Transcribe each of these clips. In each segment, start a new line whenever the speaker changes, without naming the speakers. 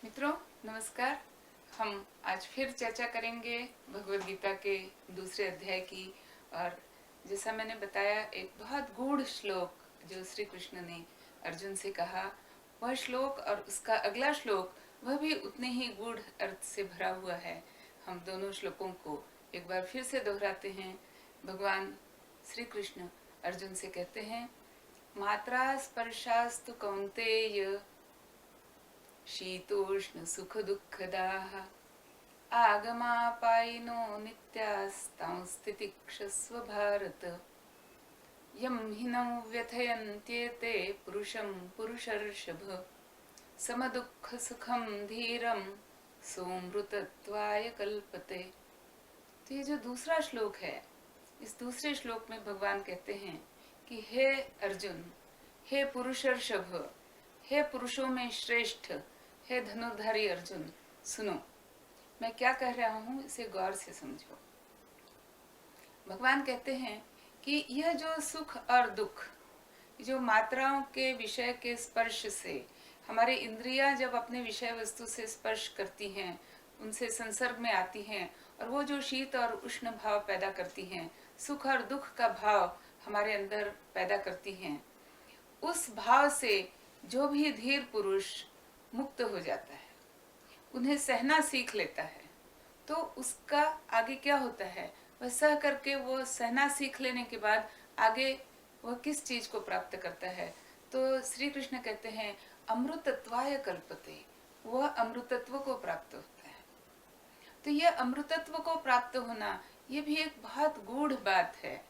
मित्रों नमस्कार। हम आज फिर चर्चा करेंगे भगवद गीता के दूसरे अध्याय की। और जैसा मैंने बताया, एक बहुत गूढ़ श्लोक जो श्री कृष्ण ने अर्जुन से कहा, वह श्लोक और उसका अगला श्लोक वह भी उतने ही गूढ़ अर्थ से भरा हुआ है। हम दोनों श्लोकों को एक बार फिर से दोहराते हैं। भगवान श्री कृष्ण अर्जुन से कहते हैं, मात्रा स्पर्शास्तु कौन्तेय शीतोष्ण सुख दुःखदाः आगमापायिनो नित्यास्तांस्तितिक्षस्व भारत। यं हिनौ व्यथयन्त्येते पुरुषं पुरुषर्षभ समदुःखसुखं धीरं सोऽमृतत्वाय कल्पते। तो ये जो दूसरा श्लोक है, इस दूसरे श्लोक में भगवान कहते हैं कि हे अर्जुन, हे पुरुषर्षभ, हे पुरुषों में श्रेष्ठ, हे धनुर्धारी अर्जुन, सुनो, मैं क्या कह रहा हूं, इसे गौर से समझो। भगवान कहते हैं कि यह जो सुख और दुख, जो मात्राओं के विषय के स्पर्श से हमारे इंद्रियां जब अपने विषय वस्तु से स्पर्श करती हैं, उनसे संसर्ग में आती हैं, और वो जो शीत और उष्ण भाव पैदा करती हैं, सुख और दुख का भाव हमारे अंदर पैदा करती हैं, उस भाव से जो भी धीर पुरुष मुक्त हो जाता है, उन्हें सहना सीख लेता है, तो उसका आगे क्या होता है, वह सह करके वो सहना सीख लेने के बाद आगे वह किस चीज को प्राप्त करता है। तो श्री कृष्ण कहते हैं अमृतत्वाय कल्पते, वह अमृतत्व को प्राप्त होता है। तो यह अमृतत्व को प्राप्त होना, ये भी एक बहुत गूढ़ बात है।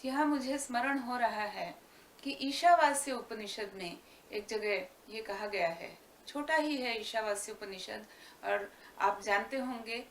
यहाँ मुझे स्मरण हो रहा है कि ईशावास्य उपनिषद में एक जगह ये कहा गया है, छोटा ही है ईशावास्य उपनिषद, और आप जानते होंगे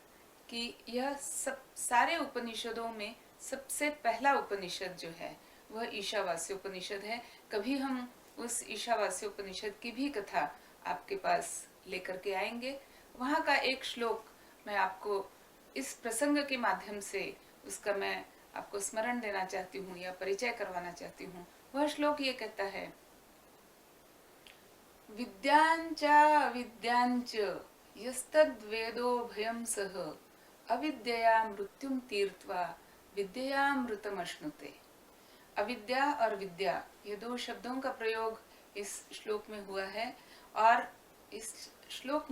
कि यह सब सारे उपनिषदों में सबसे पहला उपनिषद जो है वह ईशावास्य उपनिषद है। कभी हम उस ईशावास्य उपनिषद की भी कथा आपके पास लेकर के आएंगे। वहाँ का एक श्लोक मैं आपको इस प्रसंग के माध्यम से उसका मैं आपको स्मरण देना चाहती हूँ या परिचय करवाना चाहती हूँ। वह श्लोक ये कहता है, विद्यांचा विद्यांच यस्तद्वेदो भयं सह अविद्यया मृत्युम तीर्त्वा विद्यामृतमश्नुते। अविद्या और विद्या, ये दो शब्दों का प्रयोग इस श्लोक में हुआ है, और इस श्लोक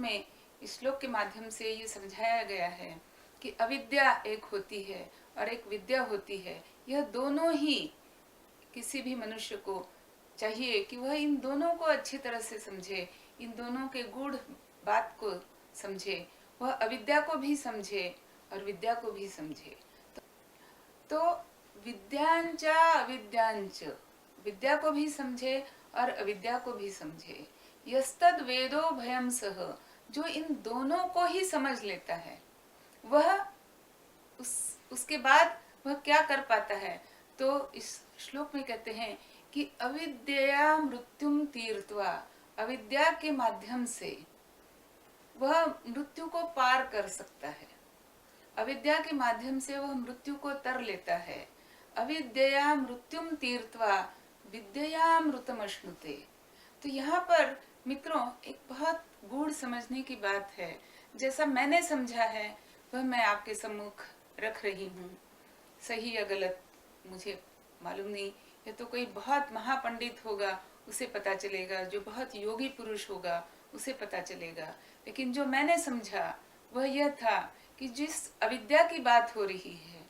के माध्यम से ये समझाया गया है कि अविद्या एक होती है और एक विद्या होती है। यह दोनों ही किसी भी मनुष्य को चाहिए कि वह इन दोनों को अच्छी तरह से समझे, इन दोनों के गूढ़ बात को समझे, वह अविद्या को भी समझे और विद्या को भी समझे। तो विद्यांचा अविद्यांच, विद्या को भी समझे और अविद्या को भी समझे। यस्तद वेदो भयं सह, जो इन दोनों को ही समझ लेता है, वह उसके बाद वह क्या कर पाता है। तो इस श्लोक में कहते हैं कि अविद्या मृत्युम तीर्त्वा, अविद्या के माध्यम से वह मृत्यु को पार कर सकता है, अविद्या के माध्यम से वह मृत्यु को तर लेता है। अविद्या मृत्युम तीर्त्वा विद्यामृतमश्नुते। तो यहाँ पर मित्रों एक बहुत गूढ़ समझने की बात है। जैसा मैंने समझा है वह मैं आपके सम्मुख रख रही हूँ। सही या गलत मुझे मालूम नहीं, ये तो कोई बहुत महापंडित होगा उसे पता चलेगा, जो बहुत योगी पुरुष होगा उसे पता चलेगा। लेकिन जो मैंने समझा वह यह था कि जिस अविद्या की बात हो रही है,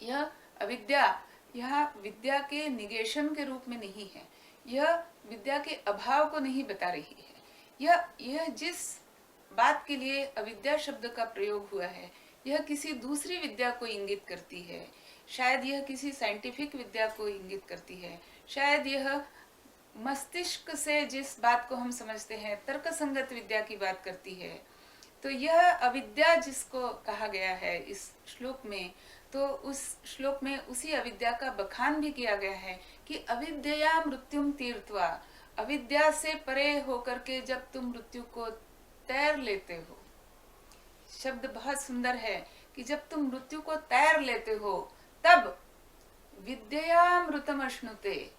यह अविद्या यह विद्या के निगेशन के रूप में नहीं है, यह विद्या के अभाव को नहीं बता रही है। यह जिस बात के लिए अविद्या शब्द का प्रयोग हुआ है, यह किसी दूसरी विद्या को इंगित करती है। शायद यह किसी साइंटिफिक विद्या को इंगित करती है, शायद यह मस्तिष्क से जिस बात को हम समझते हैं तर्क संगत विद्या की बात करती है। तो यह अविद्या जिसको कहा गया है इस श्लोक में, तो उस श्लोक में उसी अविद्या का बखान भी किया गया है कि अविद्या मृत्युम तीर्त्वा, अविद्या से परे होकर के जब तुम मृत्यु को तैर लेते हो। शब्द बहुत सुंदर है कि जब तुम मृत्यु को तैर लेते हो तब विद्यामृतम अश्नुते।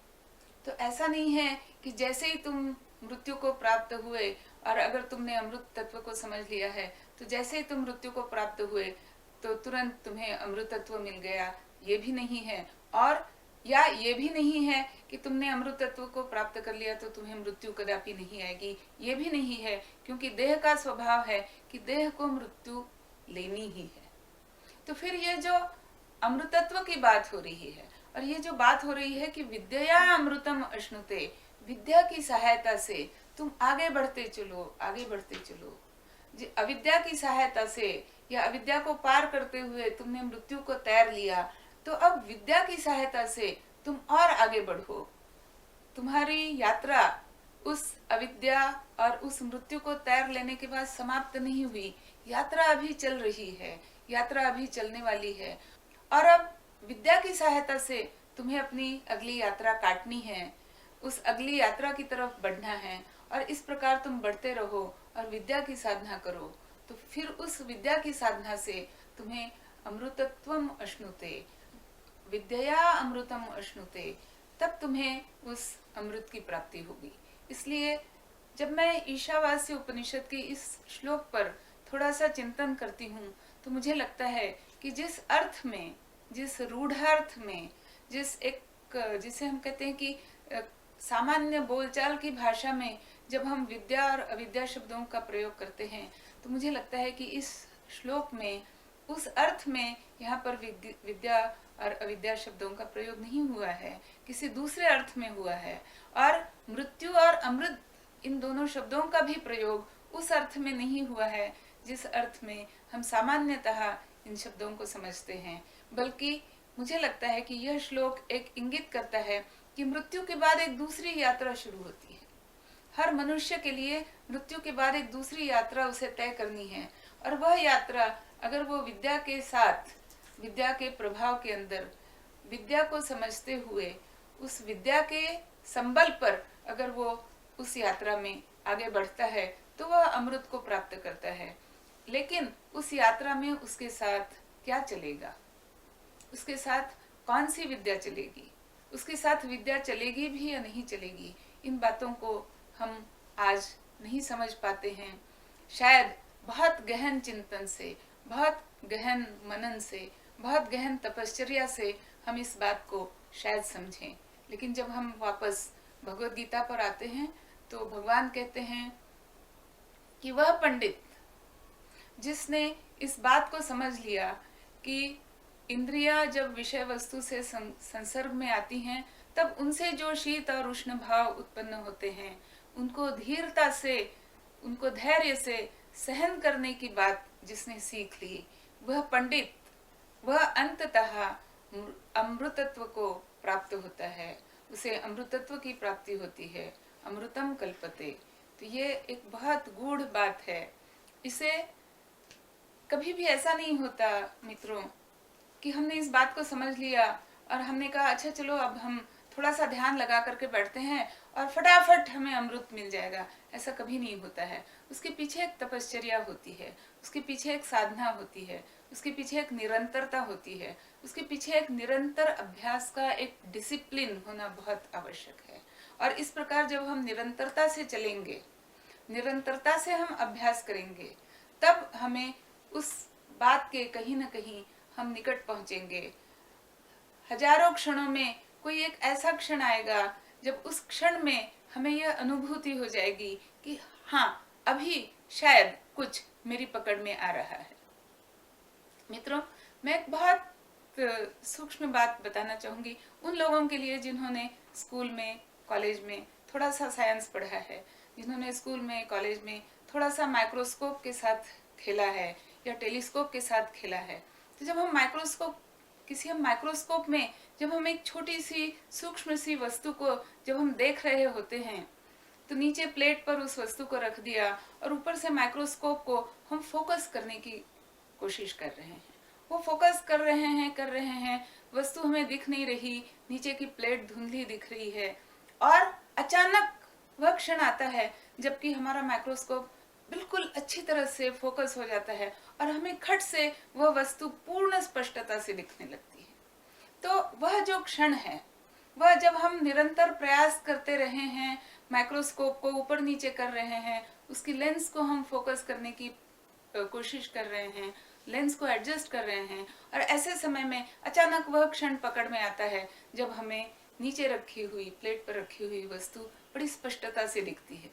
तो ऐसा नहीं है कि जैसे ही तुम मृत्यु को प्राप्त हुए और अगर तुमने अमृत तत्व को समझ लिया है तो जैसे ही तुम मृत्यु को प्राप्त हुए तो तुरंत तुम्हें अमृत तत्व मिल गया, ये भी नहीं है। और या ये भी नहीं है कि तुमने अमृत तत्व को प्राप्त कर लिया तो तुम्हें मृत्यु कदापि नहीं आएगी, ये भी नहीं है, क्योंकि देह का स्वभाव है कि देह को मृत्यु लेनी ही है। तो फिर ये जो अमृतत्व की बात हो रही है और ये जो बात हो रही है कि विद्या अमृतम अश्नुते, विद्या की सहायता से तुम आगे बढ़ते चलो, आगे बढ़ते चलो। अविद्या की सहायता से या अविद्या को पार करते हुए तुमने मृत्यु को तैर लिया, तो अब विद्या की सहायता से तुम और आगे बढ़ो। तुम्हारी यात्रा उस अविद्या और उस मृत्यु को तैर लेने के बाद समाप्त नहीं हुई, यात्रा अभी चल रही है, यात्रा अभी चलने वाली है। और अब विद्या की सहायता से तुम्हें अपनी अगली यात्रा काटनी है, उस अगली यात्रा की तरफ बढ़ना है। और इस प्रकार तुम बढ़ते रहो और विद्या की साधना करो, तो फिर उस विद्या की साधना से तुम्हें अमृतत्वम अश्नुते, विद्या अमृतम अश्नुते, तब तुम्हें उस अमृत की प्राप्ति होगी। इसलिए जब मैं ईशावास्य उपनिषद के इस श्लोक पर थोड़ा सा चिंतन करती हूँ तो मुझे लगता है कि जिस अर्थ में, जिस रूढ़ार्थ में, जिसे हम कहते हैं कि सामान्य बोलचाल की भाषा में जब हम विद्या और अविद्या शब्दों का प्रयोग करते हैं, तो मुझे लगता है कि इस श्लोक में उस अर्थ में यहाँ पर विद्या और अविद्या शब्दों का प्रयोग नहीं हुआ है, किसी दूसरे अर्थ में हुआ है। और मृत्यु और अमृत, इन दोनों शब्दों का भी प्रयोग उस अर्थ में नहीं हुआ है जिस अर्थ में हम सामान्यतः इन शब्दों को समझते हैं, बल्कि मुझे लगता है कि यह श्लोक एक इंगित करता है कि मृत्यु के बाद एक दूसरी यात्रा शुरू होती है। हर मनुष्य के लिए मृत्यु के बाद एक दूसरी यात्रा उसे तय करनी है, और वह यात्रा अगर वो विद्या के साथ, विद्या के प्रभाव के अंदर, विद्या को समझते हुए उस विद्या के संबल पर अगर वो उस यात्रा में आगे बढ़ता है तो वह अमृत को प्राप्त करता है। लेकिन उस यात्रा में उसके साथ क्या चलेगा, उसके साथ कौन सी विद्या चलेगी, उसके साथ विद्या चलेगी भी या नहीं चलेगी, इन बातों को हम आज नहीं समझ पाते हैं। शायद बहुत गहन चिंतन से, बहुत गहन मनन से, बहुत गहन तपश्चर्या से हम इस बात को शायद समझें। लेकिन जब हम वापस भगवद गीता पर आते हैं तो भगवान कहते हैं कि वह पंडित जिसने इस बात को समझ लिया कि इंद्रियां जब विषय वस्तु से संसर्ग में आती हैं तब उनसे जो शीत और उष्ण भाव उत्पन्न होते हैं, उनको धीरता से, उनको धैर्य से सहन करने की बात जिसने सीख ली, वह पंडित, वह अंततः अमृतत्व को प्राप्त होता है, उसे अमृतत्व की प्राप्ति होती है। अमृतम कल्पते। तो ये एक बहुत गूढ़ बात है। इसे कभी भी ऐसा नहीं होता मित्रों कि हमने इस बात को समझ लिया और हमने कहा अच्छा चलो अब हम थोड़ा सा ध्यान लगा करके बैठते हैं और फटाफट हमें अमृत मिल जाएगा। ऐसा कभी नहीं होता है। उसके पीछे एक तपश्चर्या होती है, उसके पीछे एक साधना होती है, उसके पीछे एक निरंतरता होती है, उसके पीछे एक निरंतर अभ्यास का एक डिसिप्लिन होना बहुत आवश्यक है। और इस प्रकार जब हम निरंतरता से चलेंगे, निरंतरता से हम अभ्यास करेंगे, तब हमें उस बात के कहीं ना कहीं हम निकट पहुंचेंगे। हजारों क्षणों में कोई एक ऐसा क्षण आएगा जब उस क्षण में हमें यह अनुभूति हो जाएगी कि हाँ अभी शायद कुछ मेरी पकड़ में आ रहा है। मित्रों, मैं एक बहुत सूक्ष्म बात बताना चाहूंगी उन लोगों के लिए जिन्होंने स्कूल में, कॉलेज में थोड़ा सा साइंस पढ़ा है, जिन्होंने स्कूल में, कॉलेज में थोड़ा सा माइक्रोस्कोप के साथ खेला है या टेलीस्कोप के साथ खेला है। तो जब हम माइक्रोस्कोप में जब हम एक छोटी सी सूक्ष्म सी वस्तु को जब हम देख रहे होते हैं तो नीचे प्लेट पर उस वस्तु को रख दिया और ऊपर से माइक्रोस्कोप को हम फोकस करने की कोशिश कर रहे हैं। वो फोकस कर रहे हैं, वस्तु हमें दिख नहीं रही, नीचे की प्लेट धुंधली दिख रही है और अचानक वह क्षण आता है जबकि हमारा माइक्रोस्कोप बिल्कुल अच्छी तरह से फोकस हो जाता है और हमें खट से वह वस्तु पूर्ण स्पष्टता से दिखने लगती है। तो वह जो क्षण है, वह जब हम निरंतर प्रयास करते रहे हैं, माइक्रोस्कोप को ऊपर नीचे कर रहे हैं, उसकी लेंस को हम फोकस करने की कोशिश कर रहे हैं, लेंस को एडजस्ट कर रहे हैं, और ऐसे समय में अचानक वह क्षण पकड़ में आता है जब हमें नीचे रखी हुई, प्लेट पर रखी हुई वस्तु बड़ी स्पष्टता से दिखती है।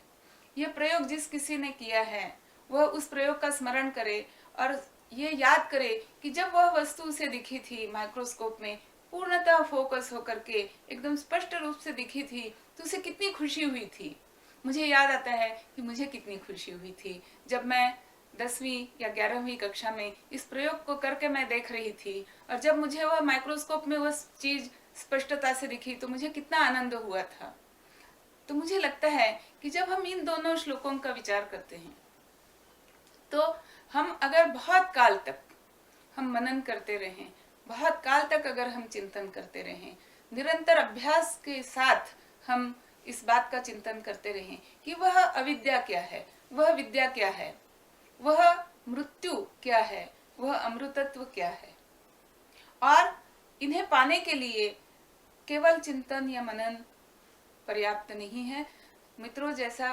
यह प्रयोग जिस किसी ने किया है वह उस प्रयोग का स्मरण करे और ये याद करे कि जब वह वस्तु उसे दिखी थी माइक्रोस्कोप में, पूर्णतः फोकस होकर के एकदम स्पष्ट रूप से दिखी थी, तो उसे कितनी खुशी हुई थी। मुझे याद आता है कि मुझे कितनी खुशी हुई थी जब मैं 10वीं या 11वीं कक्षा में इस प्रयोग को करके मैं देख रही थी, और जब मुझे वह माइक्रोस्कोप में वह चीज स्पष्टता से दिखी तो मुझे कितना आनंद हुआ था। तो मुझे लगता है कि जब हम इन दोनों श्लोकों का विचार करते हैं तो हम अगर बहुत काल तक हम मनन करते रहें, बहुत काल तक अगर हम चिंतन करते रहें, निरंतर अभ्यास के साथ हम इस बात का चिंतन करते रहें कि वह अविद्या क्या है, वह विद्या क्या है, वह मृत्यु क्या है, वह अमृतत्व क्या है, और इन्हें पाने के लिए केवल चिंतन या मनन पर्याप्त नहीं है। मित्रों, जैसा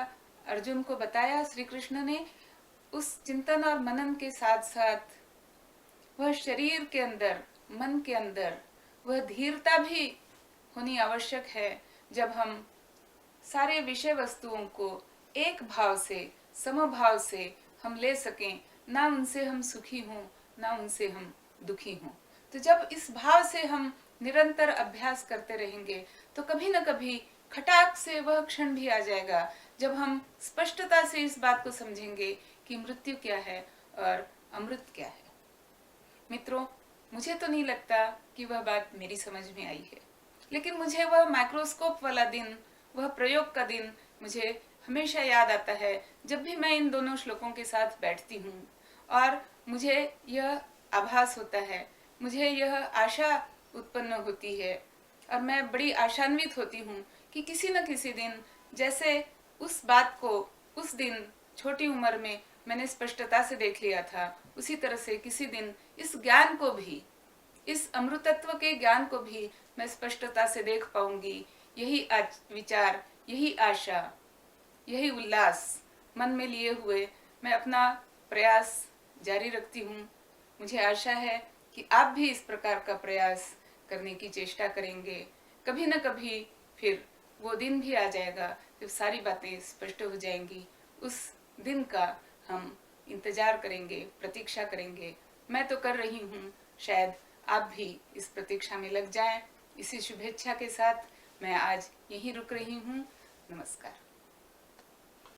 अर्जुन को बताया श्री कृष्ण ने, उस चिंतन और मनन के साथ साथ वह शरीर के अंदर, मन के अंदर वह धीरता भी होनी आवश्यक है, जब हम सारे विषय वस्तुओं को एक भाव से, समभाव से हम ले सकें, ना उनसे हम सुखी हों ना उनसे हम दुखी हों। तो जब इस भाव से हम निरंतर अभ्यास करते रहेंगे तो कभी न कभी खटाक से वह क्षण भी आ जाएगा जब हम स्पष्टता से इस बात को समझेंगे कि मृत्यु क्या है और अमृत क्या है। मित्रों, मुझे तो नहीं लगता कि वह बात मेरी समझ में आई है, लेकिन मुझे वह माइक्रोस्कोप वाला दिन, वह प्रयोग का दिन मुझे हमेशा याद आता है जब भी मैं इन दोनों श्लोकों के साथ बैठती हूँ, और मुझे यह आभास होता है, मुझे यह आशा उत्पन्न होती है, और मैं बड़ी आशान्वित होती हूँ कि किसी न किसी दिन, जैसे उस बात को उस दिन छोटी उम्र में मैंने स्पष्टता से देख लिया था, उसी तरह से किसी दिन इस ज्ञान को भी, इस अमृतत्व के ज्ञान को भी मैं स्पष्टता से देख पाऊंगी। यही आज विचार, यही आशा, यही उल्लास मन में लिए हुए मैं अपना प्रयास जारी रखती हूँ। मुझे आशा है कि आप भी इस प्रकार का प्रयास करने की चेष्टा करेंगे। कभी न कभी फिर वो दिन भी आ जाएगा जब सारी बातें स्पष्ट हो जाएंगी। उस दिन का हम इंतजार करेंगे, प्रतीक्षा करेंगे। मैं तो कर रही हूँ, शायद आप भी इस प्रतीक्षा में लग जाएं। इसी शुभेच्छा के साथ मैं आज यहीं रुक रही हूँ। नमस्कार।